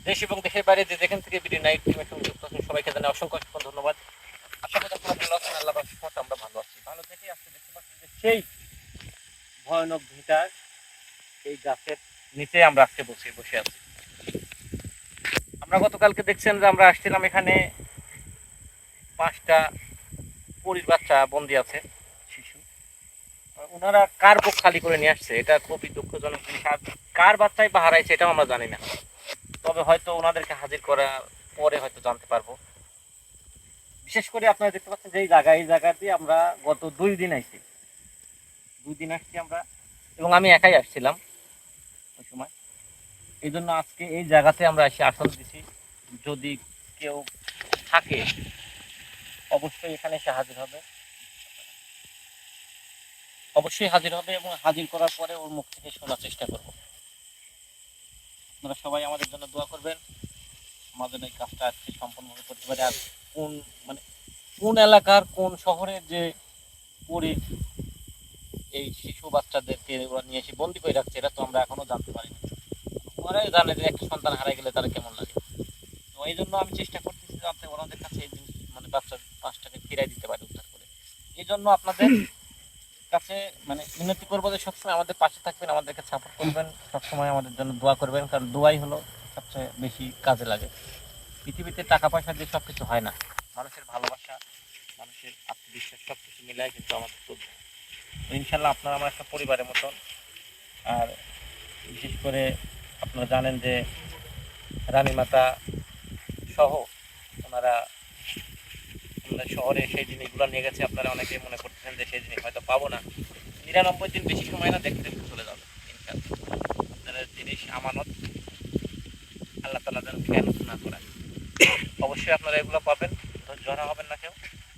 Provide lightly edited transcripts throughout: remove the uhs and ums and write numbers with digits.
দেশ এবং দেশের বাইরে যে যেখান থেকে ভিডিও নাইট সবাইকে জানাই অসংখ্য অসংখ্য ধন্যবাদ। আশা করি আপনারা ভালো আছেন, আল্লাহ রাখে আমরা ভালো আছি। ভালো থেকে আজকে দেখতে পাচ্ছি যে সেই ভয়ানক ভিটার এই গাছের নিচে আমরা আজকে বসে আছি। আমরা গতকালকে দেখছেন যে আমরা আসছিলাম এখানে 5টা পরীর বাচ্চা বন্দি আছে, শিশু। ওনারা কার বুক খালি করে নিয়ে আসছে, এটা খুবই দুঃখজনক জিনিস। আর কার বাচ্চাই বা হারাইছে এটাও আমরা জানি না, তবে হয়তো ওনাদেরকে হাজির করার পরে হয়তো জানতে পারবো। বিশেষ করে আপনারা দেখতে পাচ্ছেন যে এই জায়গা দিয়ে আমরা গত 2 দিন আসছি আমরা, এবং আমি একাই আসছিলাম ওই সময়। এই জন্য আজকে এই জায়গাতে আমরা এসে আসন দিছি, যদি কেউ থাকে অবশ্যই এখানে এসে হাজির হবে, এবং হাজির করার পরে ওর মুখ থেকে শোনার চেষ্টা করব। আপনারা সবাই আমাদের জন্য দোয়া করবেন, আমাদের এই কাজটা আজকে সম্পূর্ণভাবে করতে পারে। আর কোন এলাকার কোন শহরের যে পরে এই শিশু বাচ্চাদেরকে ওরা নিয়ে এসে বন্দি করে রাখছে, এটা তো আমরা এখনো জানতে পারিনি। ওরাই জানে যে একটা সন্তান হারাই গেলে তারা কেমন লাগে। তো এই জন্য আমি চেষ্টা করতেছি যাতে ওনাদের কাছে এই জিনিস বাচ্চা 5টাকে ফিরাই দিতে পারে উদ্ধার করে। এই জন্য আপনাদের কাছে মিনতি করবো যে সবসময় আমাদের পাশে থাকবেন, আমাদেরকে সাপোর্ট করবেন, সবসময় আমাদের জন্য দোয়া করবেন, কারণ দোয়াই হলো সবচেয়ে বেশি কাজে লাগে। পৃথিবীতে টাকা পয়সা দিয়ে সবকিছু হয় না, মানুষের ভালোবাসা, মানুষের আত্মবিশ্বাস সবকিছু মিলাই কিন্তু আমাদের চলবে। ইনশাল্লাহ আপনারা আমার একটা পরিবারের মতন। আর বিশেষ করে আপনারা জানেন যে রানীমাতা সহ ওনারা শহরে সেই জিনিসগুলো নিয়ে গেছে। আপনারা অনেকেই মনে করতেছেন যে সেই জিনিস হয়তো পাবো না, 99 দিন বেশি সময় না, দেখতে দেখতে চলে যাবে ইনশাল্লাহ। আপনারা জিনিস আমানত, আল্লাহ তাআলা যেন খেয়ানত না করেন। অবশ্যই আপনারা এগুলো পাবেন, ধৈর্য হারা হবেন না কেউ,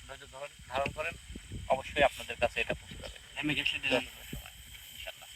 ধৈর্য ধারণ করেন, অবশ্যই আপনাদের কাছে এটা পৌঁছে যাবে ইনশাল্লাহ।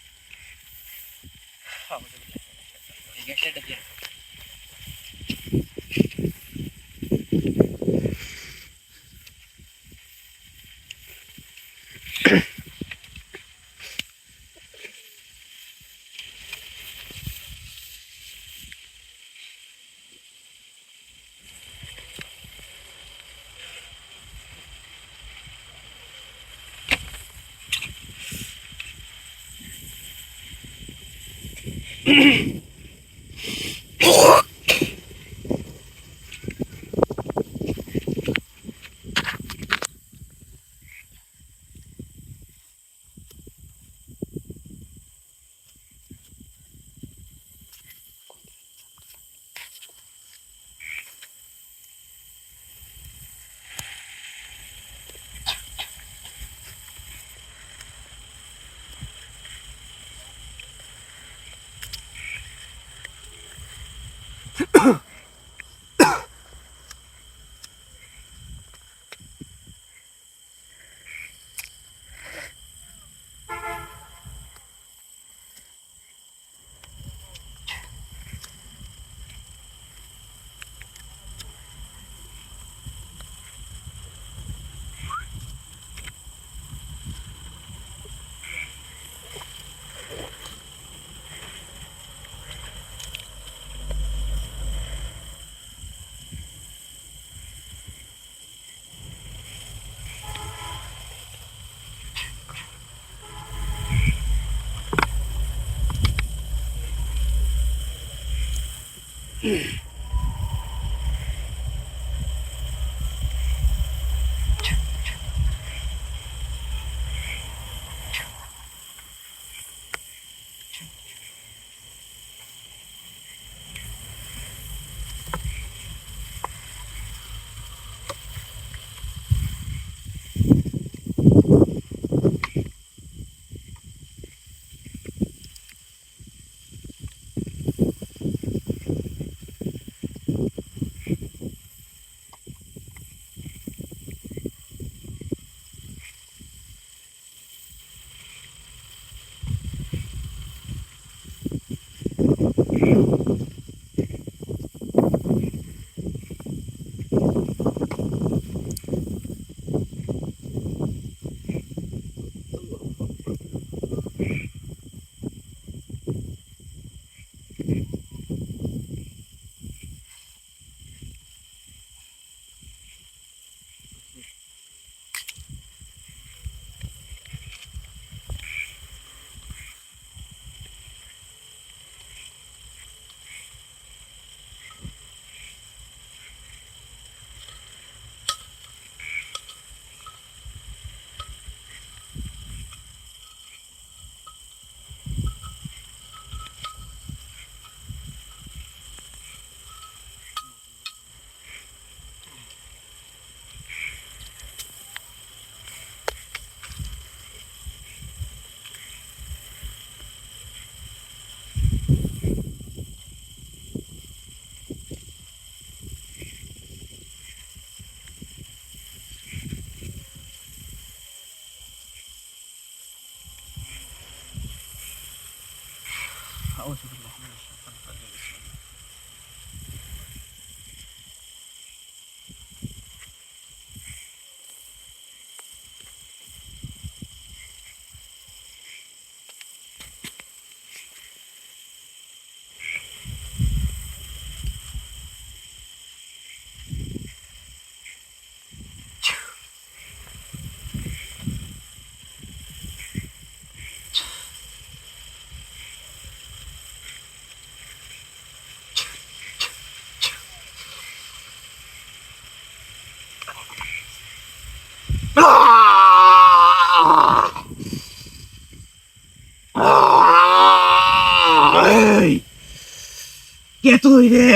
কে তুই রে?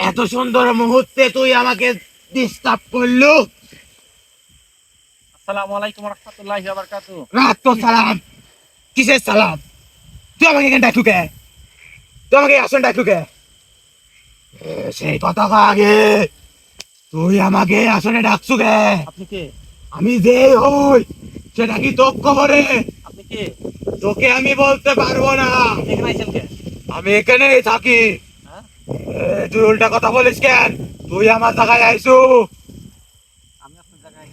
এত সুন্দর মুহূর্তে তুই আমাকে ডিস্টার্ব করলো? আসসালামু আলাইকুম ওয়া রাহমাতুল্লাহি ওয়া বারাকাতুহু। রাত তো সালাম। কিসের সালাম? তুই আমাকে এখানে ডাকলু কে? তুই আমাকে আসন ডাকলু কে? সেই কথা আগে তুই আমাকে আসনে ডাকছু কে? আপনি কে? আমি যে হই সেটা কি তোর খবরে? আপনি কে? তোকে আমি বলতে পারবো না। এখানে আইছেন কে? আমি এখানেই থাকি। হ্যাঁ? তুই উল্টা কথা বলিস কেন? তুই আমার জায়গায় আইসু। আমি আপনার জায়গায়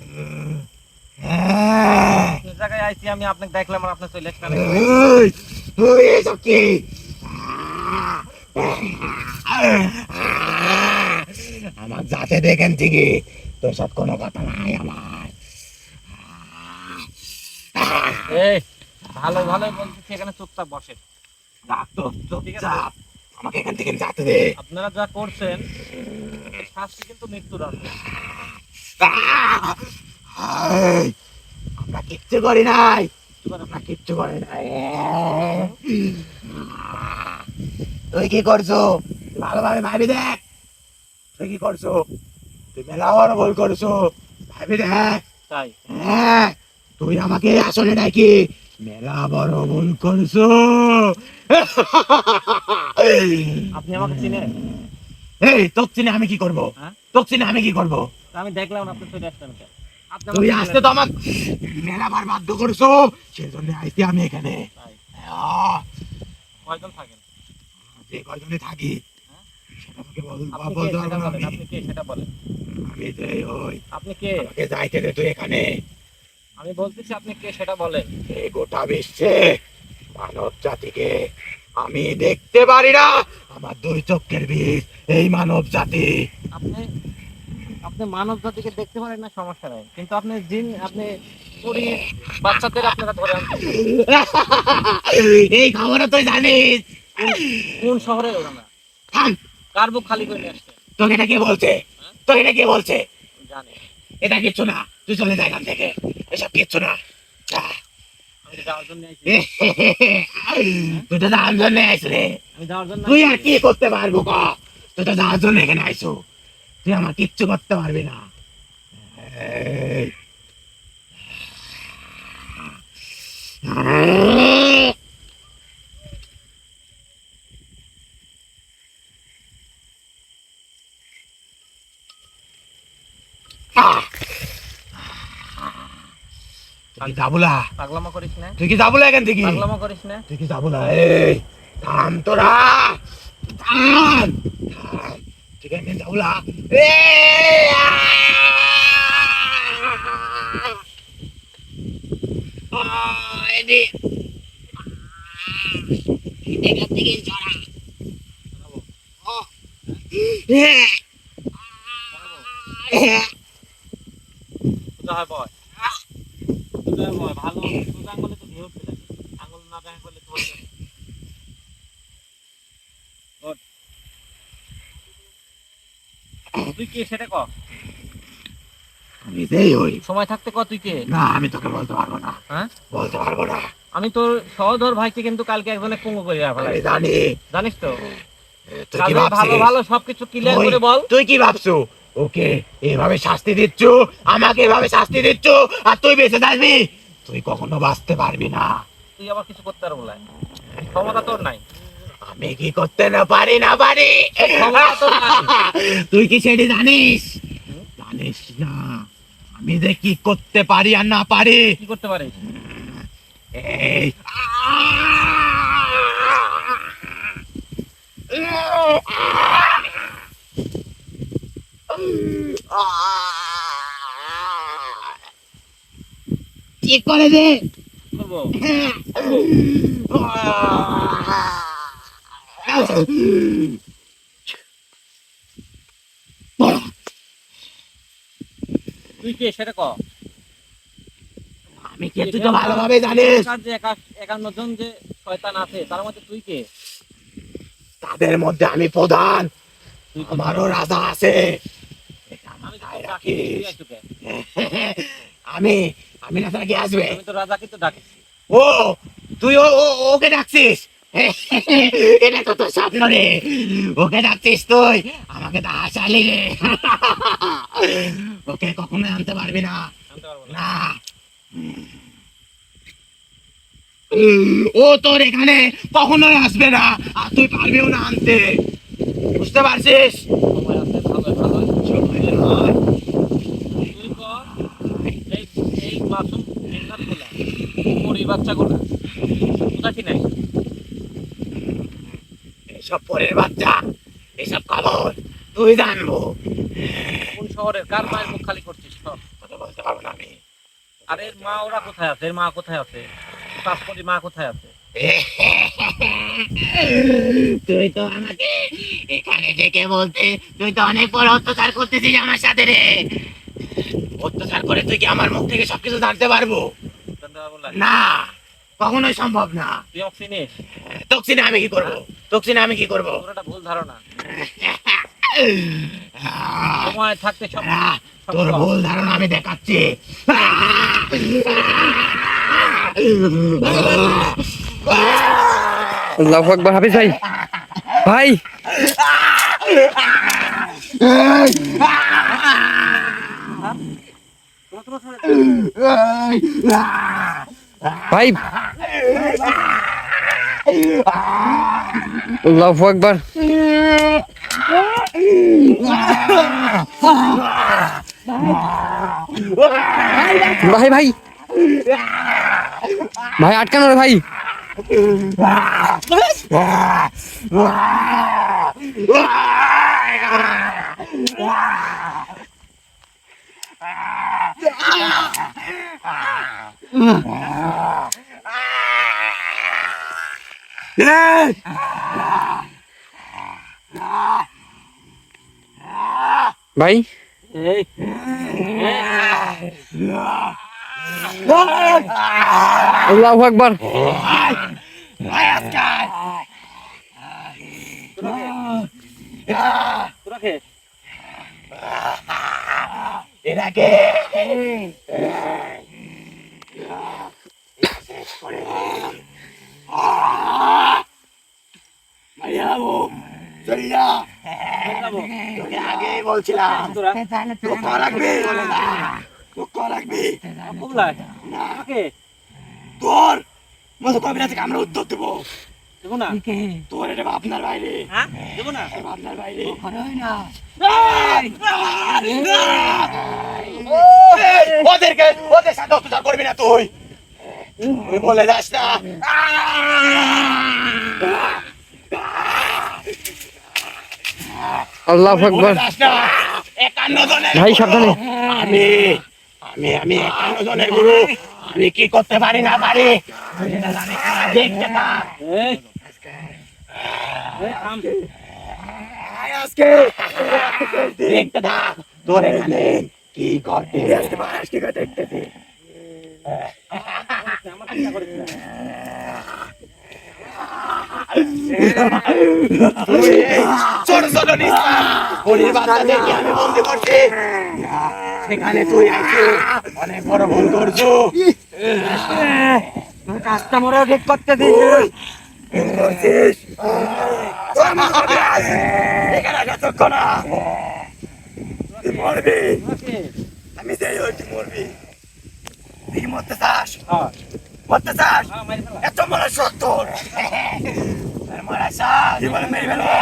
হ্যাঁ। আপনার জায়গায় আইছি, আমি আপনাকে দেখলাম আর আপনি চলে আসলেন। ওই, ওই এসব কি? আমার যাতে দেখেন ঠিকই তোর সব কোনো কথা নাই আমার। এই ভালো ভালোই বলতেছি, এখানে চুপচাপ বসেন। রাখ তো, ঠিক আছে। চুপচাপ। আমাকে এখান থেকে যেতে দে। আপনারা যা করছেন এর শাস্তি কিন্তু মৃত্যুদণ্ড। এই, আমরা কিচ্ছু করি নাই। আমরা কিচ্ছু করি নাই। তুই কি করছো? ভালোভাবে ভাবি দেখ। তুই কি করছো? তুই মেলা বড় ভুল করছো। ভাবি দেখ। তাই হ্যাঁ, তুই আমাকে আসলে নাকি মেলা বড় ভুল করছো। আপনি আমাকে চিনেন? এই তোর চিনে আমি কি করবো? হ্যাঁ? তোর চিনে আমি কি করবো? তা আমি দেখলাম আপনি চলে আসলেন কে? আপনি তুই আমাকে আসতে চিনেন? তো আমার মেলাবার বাধ্য করছো, সেজন্য আইছি আমি এখানে। তাই আহ, কয়জন থাকেন? যে কয়জনে থাকি হ্যাঁ? সেটা তোকে আপনি কে বলতে সেটা পারবো না বলেন, আমি। আপনি কে সেটা বলেন। আমি যে ওই আপনি কে? আমাকে যাইতে দে তুই এখানে। আমি বলতেছি আপনি কে সেটা বলেন। এই গোটা বিশ্বে মানব জাতিকে আমি দেখতে পারি না। আমার দুই চোখের বিষ এই মানব জাতি। আপনি আপনি মানব জাতিকে দেখতে পারেন না, সমস্যা নাই, কিন্তু আপনি জিন, আপনি পরীর বাচ্চাদের আপনারা ধরে আনছেন। এই খবরও তুই জানিস? কোন শহরে ওখানে থাম। কার বুক খালি করে নিয়ে আসছে তোকে এটা কে বলছে? হ্যাঁ? তোকে এটা কে বলছে? জানি এটা কিচ্ছু না, তুই চলে যা এখান থেকে, এসব কিচ্ছু না। আমি তো যাওয়ার জন্য আইছি তুই তো যাওয়ার জন্য আইস রে, আমি যাওয়ার জন্য তুই আর আইছি। কি করতে পারবো ক? তুই তো যাওয়ার জন্য এখানে আইসো, তুই আমার কিচ্ছু করতে পারবি না। এই। তুই কি যাবুলা? পাগলামো করিস না তুই কি যাবুলা এখান থেকে? পাগলামো করিস না তুই কি যাবুলা? এই থাম তোরা, থাম, থাম। তুই কেন যাবুলা? এদিকে এখান থেকে সরা। কোথায় বয় কোথায় বয় ভালো সোজা আঙুলে তো ঘেউ উঠতে লাগে আঙুল না ব্যাং করলে তো তুই কে সেটা ক আমি দেই হই। সময় থাকতে ক তুই কে না আমি তোকে বলতে পারবো না, হ্যাঁ বলতে পারবো না। আমি তোর সহোদর ভাইকে কিন্তু কালকে একজনে কুঙ্গো করে আমি ফেলাই জানি। জানিস তো তুই কি কাজে ভালো ভাবছিস? ভালো সবকিছু ক্লিয়ার তুই- করে বল তুই কি ভাবছো? ওকে এভাবে শাস্তি দিচ্ছ, আমাকে এভাবে শাস্তি দিচ্ছ, আর তুই বেঁচে থাকবি? তুই কখনো বাঁচতে পারবি না। তুই আবার কিছু করতে পারবো না ক্ষমতা তোর নাই আমি কি করতে না পারি, না পারি? ক্ষমতা তোর নাই তুই কি সেটি জানিস? হুম? জানিস না আমি যে কি করতে পারি আর না পারি? কি করতে পারিস এই ঠিক করে দে। করবো তুই কে সেটা ক আমি কে তুই তো ভালোভাবে জানিস। এখানকার যে 51 জন যে শয়তান আছে তার মধ্যে তুই কে তাদের মধ্যে আমি প্রধান, তুই তো আমারও রাজা আছে। আমি তো তোকে ডাকি তুই আইছো কে? আমি আমি না তারা কি আসবে? আমি তো রাজাকে তো ডাকি ও তুই ওকে ডাকছিস? এটা তো তোর স্বপ্ন রে, ওকে ডাকছিস তুই, আমাকে তো হাসালি রে। ওকে কখনো আনতে পারবি না, জানতে পারবো না না। ও তোর এখানে কখনোই আসবে না, আর তুই পারবিও না আনতে, বুঝতে পারছিস? সময় আছে ভালো ভালো সময়ের নয়। তুই কর এই এই মাসুম মেঘনাথ গুলা পরি বাচ্চা গুলা কোথা কি নাই এসব পরের বাচ্চা, এসব খবর তুই জানবো। কোন শহরের কার মায়ের মুখ খালি করছিস সব কথা বলতে পারবো না আমি। আর এর মা ওরা কোথায় আছে এর মা কোথায় আছে পাসপোর্টের মা কোথায় আছে তুই তো আমাকে এখানে ডেকে বলতে, তুই তো অনেক বড় অত্যাচার করতেছিস আমার সাথে রে। অত্যাচার করে তুই কি আমার মুখ থেকে সবকিছু জানতে পারবো? জানতে পারবো না না, কখনোই সম্ভব না। তুই আমাকে চিনিস তকসিনে আমি কি করবো? তকসিনে আমি কি করবো? তোর একটা ভুল ধারণা সময় থাকতে সব সব তোর কর। ভুল ধারণা আমি দেখাচ্ছি। আল্লাহু আকবার হাফিজ ভাই ভাই ভাই আল্লাহু আকবার ভাই ভাই ভাই আটকানো রে ভাই ভাই এই আল্লাহু আকবার তোরা কে? এরা কে? মারিয়াবো চলিয়া তোকে আগেই বলছিলাম তোরা দুঃখ লাগবে দুঃখ লাগবে কবলাই না কে? তোর মতো কবে থেকে আমরা উদ্যোগ দেবো দেবো না? তোর এটা আপনার বাইরে হ্যাঁ দেবো না? আপনার বাইরে ওদেরকে ওদের সাথে অত্যাচার করবি না তুই তুই বলে যাস না আল্লাহু আকবার। বলে যাস না 51 জনের ভাই সাবধানে। আমি আমি আমি 51 জনের গুরু আমি কি করতে পারি না পারি তুই সেটা জানিস না, দেখতে থাক এই এই থাম। আজকে দেখতে থাক তোর এখানে কি করতে দেখতেছি আমার চিন্তা করিস না। ছোট ছোট নিস্তার গরিব বাচ্চাদেরকে আমি বন্দি করছি সেখানে তুই আইছিস অনেক বড় ভুল করছো কাজটা মরে ঠিক করতে দিয়েছিস। করছিস তোর মা হবে আজ। এখানে যতক্ষণ না তুই মরবি তোরা কে? আমি যাই ওই তুই মরবি তুই কি মরতে চাস হ্যাঁ মরতে চাস হ্যাঁ মারি ফেলা। এত মরা সত্য মরা শখ জীবনে মেরে ফেলবো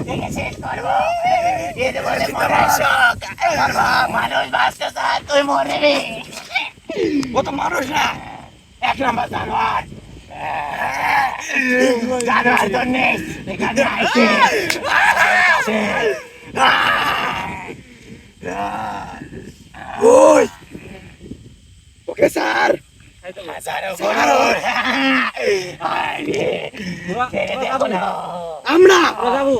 দেখে শেষ করবো এতে বলে মরা শখ মানুষ বাঁচতে চায় তুই মরবি ও তো মানুষ না 1 নাম্বার জানোয়ার জানোয়ার জন্যে এখানে আইছে ওই ওকে স্যার আমরা তোরা যাবো?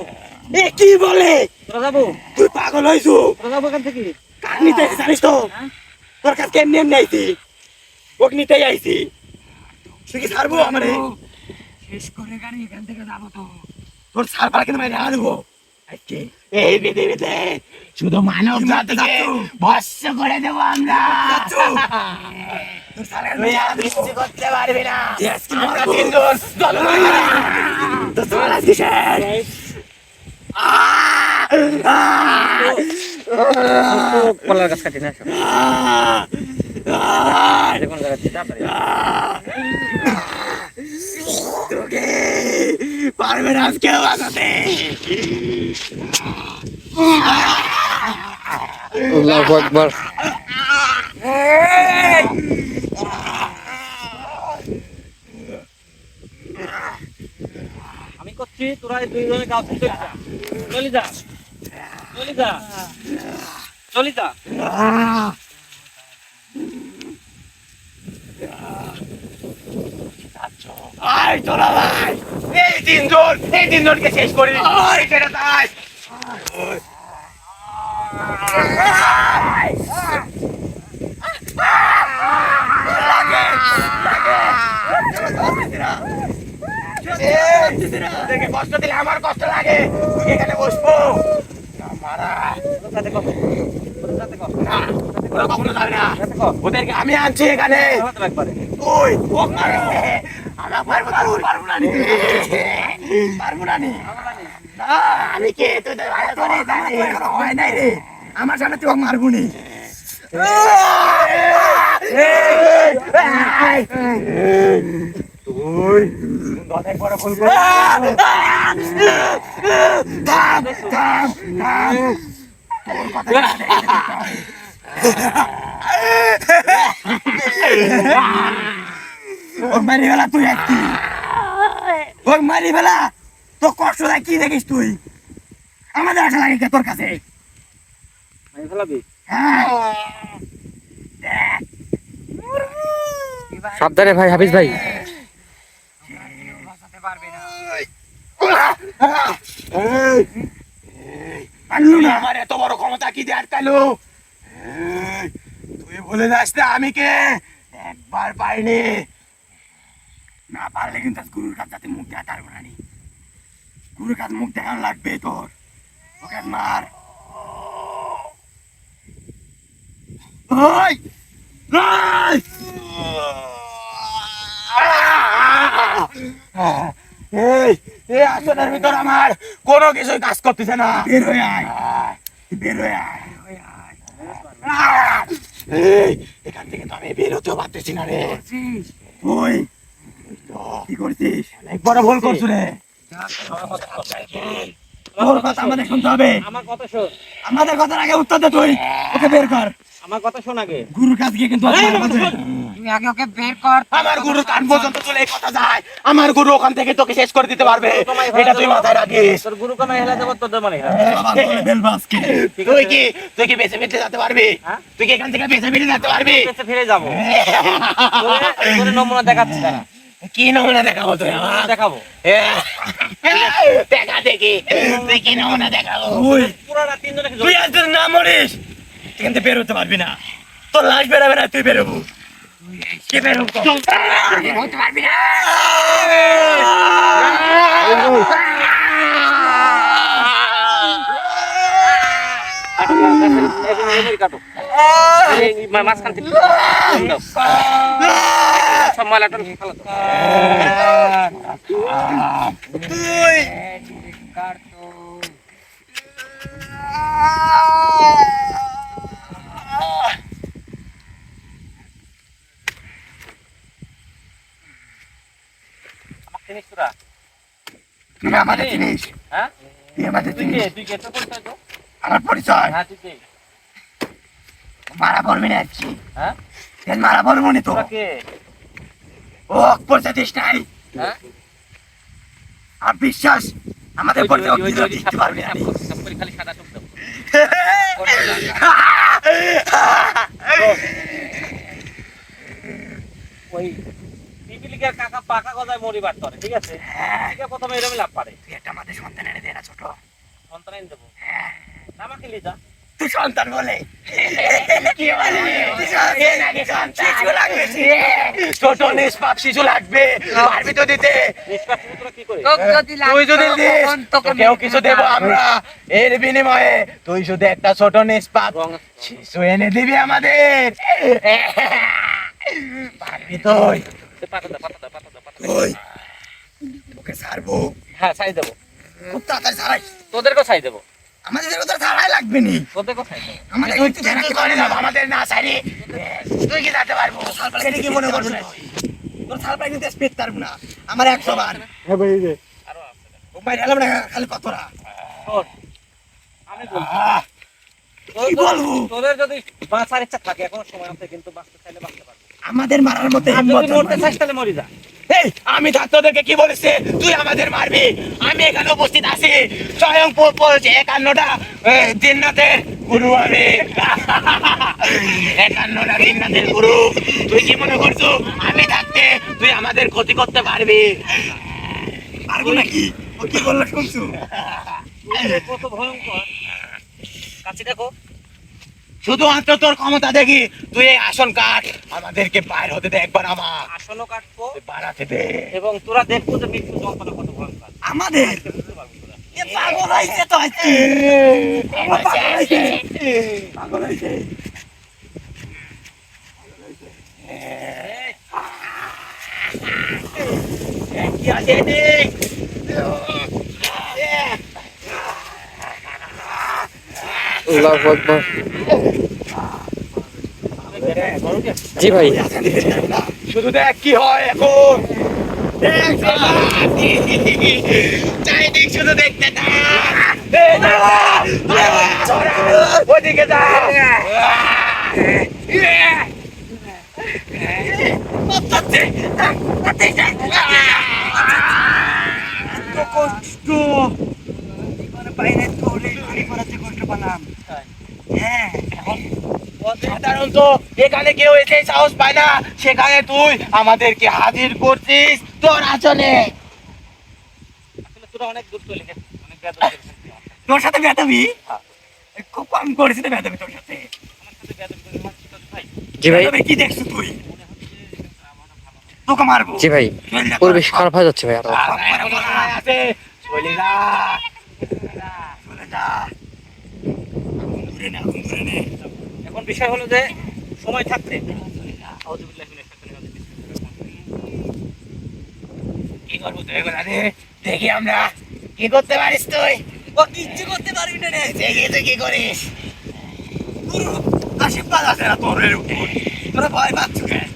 এ কি বলে তোরা যাবো? তুই পাগল হইছু তোরা যাবো এখান থেকে? কার নিতে আইছিস জানিস তো তোর কাছে কেমনি এমনি আইছি ওকে নিতেই আইছি তুই কি ছাড়বো আমারে শেষ করে গাড়ি এখান থেকে যাবো তো। তোর ছাড় পালা কিন্তু মাইরে দেবো আজকে এই পৃথিবীতে শুধু মানব জাতিকে ভস্য করে দেবো আমরা তুই আর বৃষ্টি করতে পারবি না আমরা 3 জন তো তোর আজকে শেষ কলার গাছ কাটি না কোন জায়গা থেকে তাড়াতাড়ি। তোকে পারবে না আজকে বাঁচাতে আল্লাহু আকবার। আমি করছি তোরা এই দুইজনে গাছ চলে যা চলে যা চলে যা চলে যা। আয় তোরা ভাই এই 3 জনকে শেষ করি আয় সেটা তাই কষ্ট দিলে আমার কষ্ট লাগে তুই এখানে বসবো মারা তোর সাথে কর তোর সাথে কর না ওরা কখনো যাবে না সাথে কর ওদেরকে আমি আনছি এখানে হাতে একবারে তুই ও মারবে আমরা পারবো তুই পারবো না নি পারবো না নি না আমি কে তুই তো ভালো করে জানি এখনো হয় নাই রে আমার সামনে তুই মারবো নি তুই অনেক বড় ভুল করে থাম থাম থাম তোর কথা ওর মারি ফেলা তুই একটি ওর মারি ফেলা তোর কষ্ট দেয় কি দেখিস তুই আমাদের আশা লাগে কে তোর কাছে মারি ফেলাবি? হ্যাঁ সাবধানে ভাই হাফিজ ভাই। আমার এত বড় ক্ষমতা কি দিয়ে আটকালো তুই বলে যাস না আমি কে একবার পাইনি না পারলে কিন্তু আজ গুরুর কাছে যাতে মুখ দেখা পারবো না নি। গুরুর কাছে মুখ দেখানো লাগবে তোর ওকে মার। ওই ওই! এই এই আসনের ভিতর আমার কোনো কিছুই কাজ করতেছে না। বের হয়ে আয়, বের হয়ে আয়। এই এখান থেকে তো আমি বের হতেও পারতেছি না রে। তুই কি করছিস? অনেক বড় ভুল করছো রে। তোর কথা আমাদের শুনতে হবে। আমার কথা শোন, আমাদের কথার আগে উত্তর দে তুই। ওকে বের কর। আমার কথা শোন আগে। গুরুর কাছ গিয়ে কিন্তু তুমি আগে ওকে বের কর। আমার গুরুর কান পর্যন্ত চলে এই কথা যায়। আমার গুরু ওখান থেকে তোকে শেষ করে দিতে পারবে। এটা তুই মাথায় রাখিস। তোর গুরু কামাই হেলা দেব তোর মানে তুই কি বেঁচে বেঁচে যেতে পারবি? হ্যাঁ? তুই কি এখান থেকে বেঁচে বেঁচে যেতে পারবি? পেছে ফিরে যাব। তোরে নমুনা দেখাচ্ছি তারা। কি নমুনা দেখাবো তুই আমার? দেখাবো। দেখা দেখি তুই কি নমুনা দেখাবো। পুরাটা তিনজনে তুই আজ তোর না মরিস এখান থেকে বের হতে পারবি না। তোর লাশ বেরোবে না, তুই বেরোবো। কে বেরোবো? হতে পারবি না। কাটো মাঝখান থেকে সব মালাটা ফেলো। আমার চিনিস তোরা? তুই আমাদের জিনিস, হ্যাঁ তুই আমাদের তুই কে জিনিস। তুই কে তোর পরিচয় তো? আমার পরিচয় হ্যাঁ তুই কে? মারা পড়বি না আজকে। হ্যাঁ মারা পড়বো নি তো। তোরা কে? ও পরিচয় দিস নাই। হ্যাঁ আর বিশ্বাস আমাদের পরিচয় দিতে পারবি না। খালি সাদা টুক দাও। ওই পিপিলিকার কাকা পাকা গজায় মরিবার তরে, ঠিক আছে? ঠিক আছে, প্রথমে এরকম লাভ পারে। তুই একটা আমাদের সন্তান এনে দে না, ছোট সন্তান এনে দেবো। আমাকে লিজা। তুই সন্তান বলে কি বলে? শিশু লাগবে, ছোট নিষ্পাপ শিশু লাগবে। পারবি তো দিতে? নিষ্পাপ শিশু তোরা কি করে? তুই যদি দিস তোকেও কিছু দেবো আমরা। এর বিনিময়ে তুই শুধু একটা ছোট নিষ্পাপ শিশু এনে দিবি আমাদের। পারবি তুই? পাতা দাও, পাতা দাও, পাতা দাও, পাতা দাও। ওই তোকে ছাড়বো। হ্যাঁ ছাই দেবো। খুব তাড়াতাড়ি ছাড়াই। তোদেরকেও ছাই দেবো। আমাদের তো ছাড়াই লাগবে নি। তোদেরকেও ছাই দেবো। আমাদের একটু ঝাঁকি করে দাও, আমাদের না ছাড়ি তুই কি যেতে পারবো? সালপাড়ি কি মনে করছিস? তোর সালপাড়ি কিন্তু স্পিড পারবো না। আমার 100 বার। আরো আছে। ও ভাই এলাম না খালি পাতরা। শোন, আমি বলছি, কি বলবো? তোদের যদি বাঁচার ইচ্ছা থাকে এখনো সময় আছে, কিন্তু বাঁচতে চাইলে বাঁচতে পারবি। আমাদের মারার মতো আর হিম্মত যদি মরতে চাস তাহলে মরি যা। এই আমি ছাত্রদেরকে কি বলেছে তুই আমাদের মারবি? আমি এখানে উপস্থিত আছি স্বয়ং পড়ছে 51টা জিন্নাতের গুরু। আমি 51টা জিন্নাতের গুরু। তুই কি মনে করছো আমি থাকতে তুই আমাদের ক্ষতি করতে পারবি? পারবো নাকি? ও কি বললো শুনছো? কত ভয়ঙ্কর। কাছে দেখো। শুধুমাত্র তোর ক্ষমতা দেখি তুই এই আসন কাট, আমাদেরকে বাইর হতে দে একবার। আমার আসনও কাটবো বাড়াতে দে এবং তোরা দেখবো যে মৃত্যু যন্ত্রণা কত ভয়ঙ্কর। আমাদের। বুঝতে পারবি তোরা। পাগল হয়েছে তো আজকে। পাগল হয়েছে। কি আছে দেখ। আল্লাহু আকবার। জি ভাই। শুধু দেখ কি হয় এখন। দেখ চারিদিক শুধু দেখতে ওদিকে যা। কষ্ট বাইরে কষ্ট পেলাম। হ্যাঁ সাধারণত এখানে কেউ এসে সাহস পায় না, সেখানে তুই আমাদেরকে হাজির করছিস তোর আচরণে। আসলে তোরা অনেক দূর চলে গেছিস, অনেক বেয়াদবি করেছিস। তোর সাথে বেয়াদবি খুব কম করেছি তো বেয়াদবি তোর সাথে। আমার সাথে বেয়াদবি করে মারছিস তো ভাই। জি ভাই। বেয়াদবি কি দেখছিস তুই? তোকে মারবো। জি ভাই, পরিবেশ খারাপ হয়ে যাচ্ছে ভাই আরো। আছে চলে যা, চলে যা, যা আগুন ধরে নে, আগুন ধরে নে। এখন বিষয় হলো যে সময় থাকতে কি করবো তুই এগুলা রে? দেখি আমরা কি করতে পারিস তুই। ও কিচ্ছু করতে পারবি না রে। দেখি তুই কি করিস। পুরো আশীর্বাদ আছে না তোর এর উপর। তোরা ভয় পাচ্ছ কেন?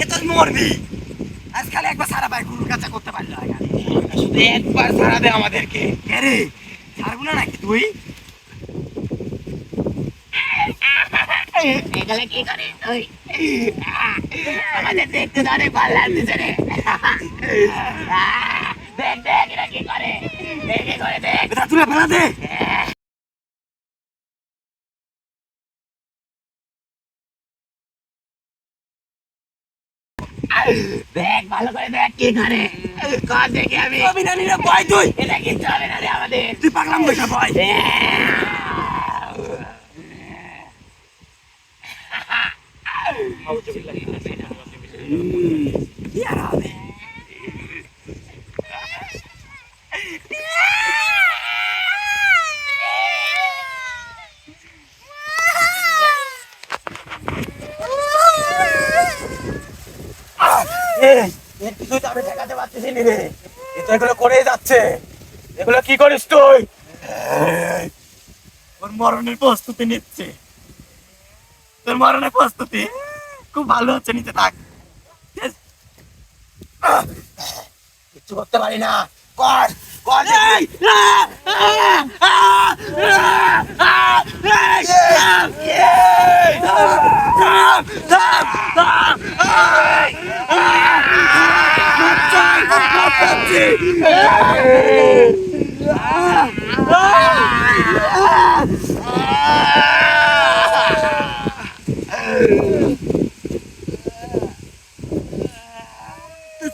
এ তো মরবি। আজ খালি একবার সারা ভাই গুরুর কাছে করতে পারলি না। শুধু একবার সারা দে আমাদেরকে। কে রে? ছাড়বো না নাকি তুই? এগুলো কি করিস তুই? আমাদের দেখতে তো অনেক ভালো লাগতেছে রে। দেখ দেখ এরা কি করে। দেখ কি করে দেখ। এটা তুলে ফেলা দে। দেখ ভালো করে দেখ কি করে। কর দেখি আমি। অভিনানীরা ভয় তুই। এটা কিচ্ছু হবে না রে আমাদের। তুই পাগলাম বসে ভয়। কি আর হবে? এর কিছুই তো আমি ঠেকাতে পারতেছি নি রে। এ তো এগুলো করেই যাচ্ছে। এগুলো কি করিস তুই? ওর মরণের প্রস্তুতি নিচ্ছে। তোর মরণের প্রস্তুতি খুব ভালো হচ্ছে, নিতে থাক। কিচ্ছু করতে পারি না। কর কর দেখি।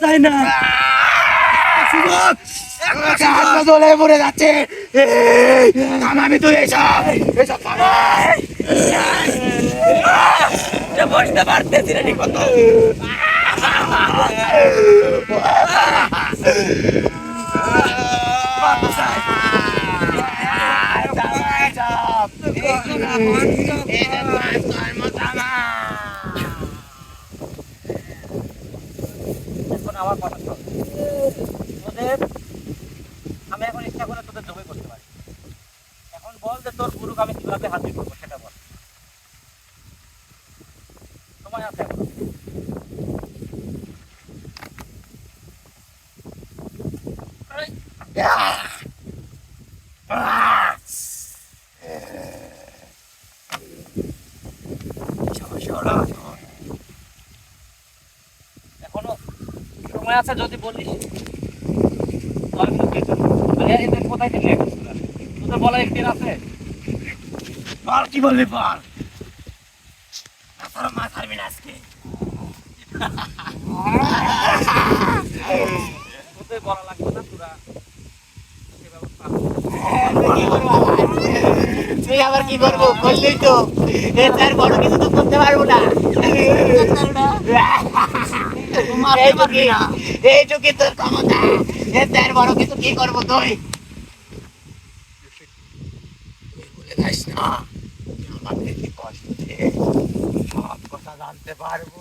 চাই না জলে পড়ে যাচ্ছে। থামাবি তুই এসব এসব বসতে পারতেছি না ঠিক মতো। এখন আমার কথা শোন। তোদের আমি এখন ইচ্ছা করে তোদের জমি করতে পারি। এখন বল যে তোর গুরুকে আমি কিভাবে হাজির করবো সেটা বল। সময় আছে এখন। এখনো সময় আছে যদি বলিস তাহলে কিন্তু দিয়ে দেবো। আরে এদের কোথায় দিলি এখন তোরা? তোদের বলা একদিন আছে। বল কি বললি বল। মা ছাড়বি না আজকে। তোদের বলা লাগবে না, তোরা সে ব্যবস্থা তুই আবার কি করবো বললেই তো। তার বড় কিছু তো করতে পারবো না। এইটুকি তোর ক্ষমতা। তার বড় কিছু কি করবো তুই? বলে যাস না। আমাকে কি কষ্ট দিয়ে সব কথা জানতে পারবো।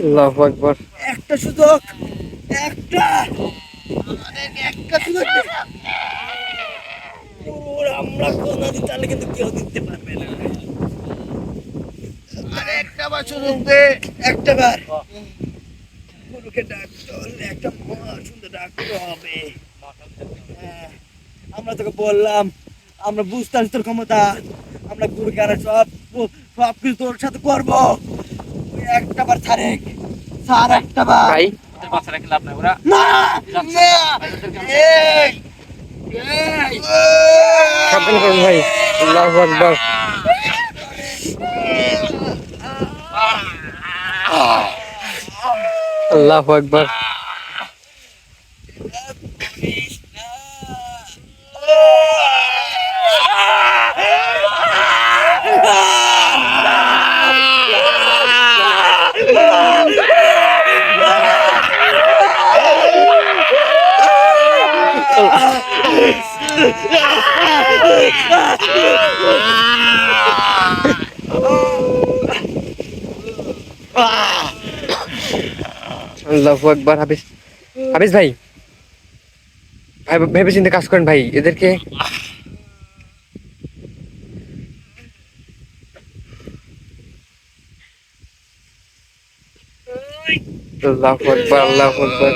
আল্লাহু আকবার। একটা সুযোগ, একটা আমাদেরকে একটা সুযোগ দে। ওর আমরা কোনা দিতে হলে কিন্তু কেউ দিতে পারবে না। আর একটা বার সুযোগ দে, একটা বার। গুরুকে ডাকতে হলে একটা সুন্দর ডাকতে হবে। হ্যাঁ, আমরা তোকে বললাম আমরা বুঝতাম তোর ক্ষমতা। আমরা গুরুকে আর সব কিছু তোর সাথে করবো। তুই একটা বার ছাড়ে স্যার, একটা বার। ভাই ওদের বাচ্চা রেখে লাভ নাই। ওরা না না এই সাবধান করুন ভাই। আল্লাহু আকবার। আল্লাহু আকবার। আল্লাহু আকবার। হাফিজ, হাফিজ ভাই, ভাই ভেবে চিন্তে কাজ করেন ভাই, এদেরকে আল্লাহু আকবার, আল্লাহু আকবার।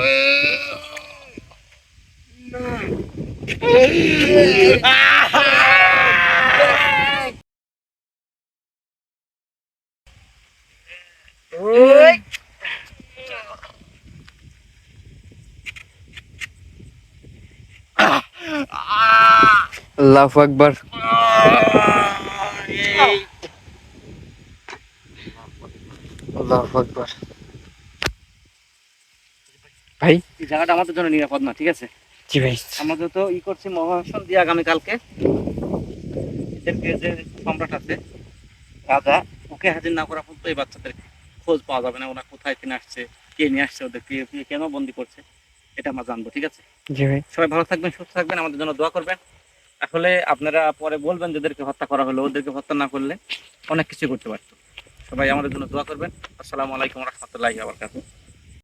আল্লাহু আকবার। আল্লাহু আকবার। ভাই, এই জায়গাটা আমাদের জন্য নিরাপদ না, ঠিক আছে? জি ভাই। আমাদের তো করছি মহাশন দিয়ে আগামীকালকে এদেরকে যে সম্রাট আছে রাজা, ওকে হাজির না করা পর্যন্ত এই বাচ্চাদের খোঁজ পাওয়া যাবে না। ওরা কোথায় কিনে আসছে, কে নিয়ে আসছে, ওদের কেন বন্দি করছে, এটা আমরা জানবো, ঠিক আছে? জি ভাই। সবাই ভালো থাকবেন, সুস্থ থাকবেন, আমাদের জন্য দোয়া করবেন। আসলে আপনারা পরে বলবেন যাদেরকে হত্যা করা হলো, ওদেরকে হত্যা না করলে অনেক কিছু করতে পারতো। সবাই আমাদের জন্য দোয়া করবেন। আসসালামু আলাইকুম রহমতুল্লাহি ওয়া বারাকাতুহু।